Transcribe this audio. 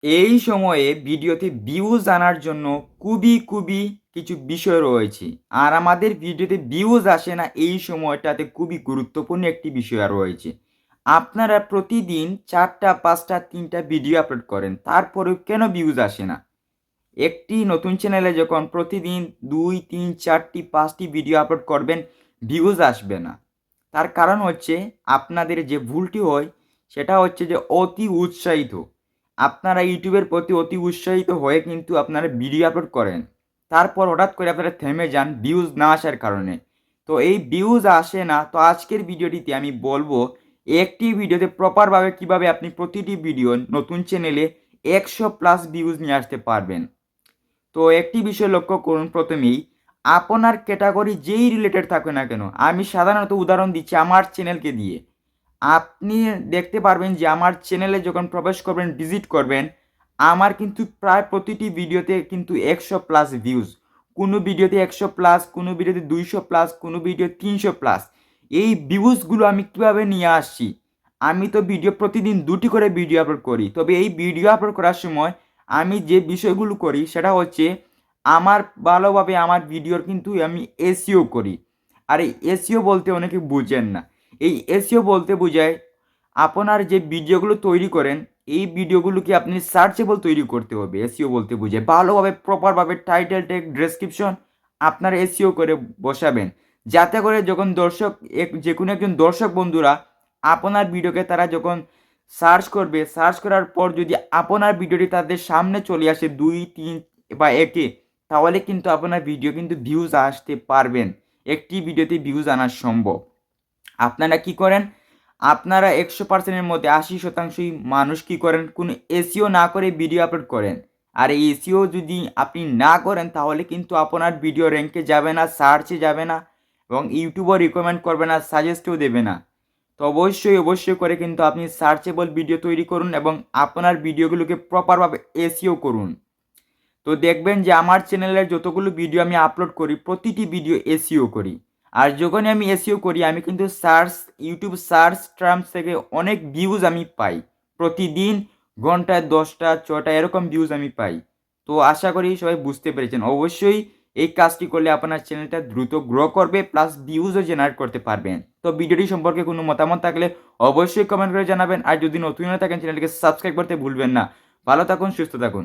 এই সময়ে ভিডিওতে ভিউজ আনার জন্য খুবই কিছু বিষয় রয়েছে। আর আমাদের ভিডিওতে ভিউজ আসে না, এই সময়টাতে খুবই গুরুত্বপূর্ণ একটি বিষয় রয়েছে। আপনারা প্রতিদিন 4টা 5টা 3টা ভিডিও আপলোড করেন, তারপরেও কেন ভিউজ আসে না? একটি নতুন চ্যানেলে যখন প্রতিদিন 2 3 4টি 5টি ভিডিও আপলোড করবেন, ভিউজ আসবে না। তার কারণ হচ্ছে আপনাদের যে ভুলটি হয় সেটা হচ্ছে যে অতি উৎসাহিত। আপনারা ইউটিউবের প্রতি অতি উৎসাহিত হয়ে কিন্তু আপনারা ভিডিও আপলোড করেন, তারপর হঠাৎ করে আপনারা থেমে যান ভিউজ না আসার কারণে। তো এই ভিউজ আসে না, তো আজকের ভিডিওটিতে আমি বলবো একটি ভিডিওতে প্রপারভাবে কিভাবে আপনি প্রতিটি ভিডিও নতুন চ্যানেলে 100+ ভিউজ নিয়ে আসতে পারবেন। তো একটি বিষয় লক্ষ্য করুন, প্রথমেই আপনার ক্যাটাগরি যেই রিলেটেড থাকে না কেন, আমি সাধারণত উদাহরণ দিচ্ছি আমার চ্যানেলকে দিয়ে। আপনি দেখতে পারবেন যে আমার চ্যানেলে যখন প্রবেশ করবেন, ভিজিট করবেন, আমার কিন্তু প্রায় প্রতিটি ভিডিওতে কিন্তু 100+ ভিউজ। কোনো ভিডিওতে 100+, কোনো ভিডিওতে 200+, কোনো ভিডিও 300+। এই ভিউজগুলো আমি কিভাবে নিয়ে আসছি? আমি তো ভিডিও প্রতিদিন 2টি করে ভিডিও আপলোড করি, তবে এই ভিডিও আপলোড করার সময় আমি যে বিষয়গুলো করি সেটা হচ্ছে আমার ভালোভাবে আমার ভিডিওর কিন্তু আমি এসইও করি। আর এই এসইও বলতে অনেকে বুঝেন না। এই এসইও বলতে বোঝায় আপনার যে ভিডিওগুলো তৈরি করেন, এই ভিডিওগুলোকে আপনি সার্চেবল তৈরি করতে হবে। এসইও বলতে বোঝায় ভালোভাবে প্রপারভাবে টাইটেল ট্যাগ ডেসক্রিপশন আপনার এসইও করে বসাবেন, যাতে করে যখন দর্শক যে কোনো একজন দর্শক বন্ধুরা আপনার ভিডিওকে তারা যখন সার্চ করবে, সার্চ করার পর যদি আপনার ভিডিওটি তাদের সামনে চলে আসে 2 3 বা 1-এ, তাহলে কিন্তু আপনার ভিডিও কিন্তু ভিউজ আসতে পারবেন। একটি ভিডিওতে ভিউজ আনা সম্ভব। আপনারা কি করেন? আপনারা 100%-এর মধ্যে 80%ই মানুষ কি করেন? কোনো এসইও না করে ভিডিও আপলোড করেন। আর এই এসইও যদি আপনি না করেন, তাহলে কিন্তু আপনার ভিডিও র্যাঙ্কে যাবে না, সার্চে যাবে না, এবং ইউটিউবও রিকমেন্ড করবে না, সাজেস্টও দেবে না। তো অবশ্যই করে কিন্তু আপনি সার্চেবল ভিডিও তৈরি করুন এবং আপনার ভিডিওগুলোকে প্রপারভাবে এসইও করুন। তো দেখবেন যে আমার চ্যানেলের যতগুলো ভিডিও আমি আপলোড করি, প্রতিটি ভিডিও এসইও করি। আর যখনই আমি এসইও করি, আমি কিন্তু ইউটিউব সার্চ টার্মস থেকে অনেক ভিউজ আমি পাই। প্রতিদিন ঘন্টায় 10টা 6টা এরকম ভিউজ আমি পাই। তো আশা করি সবাই বুঝতে পেরেছেন। অবশ্যই এই কাজটি করলে আপনার চ্যানেলটা দ্রুত গ্রো করবে, প্লাস ভিউজও জেনারেট করতে পারবেন। তো ভিডিওটি সম্পর্কে কোনো মতামত থাকলে অবশ্যই কমেন্ট করে জানাবেন। আর যদি নতুন হয়ে থাকেন, চ্যানেলটিকে সাবস্ক্রাইব করতে ভুলবেন না। ভালো থাকুন, সুস্থ থাকুন।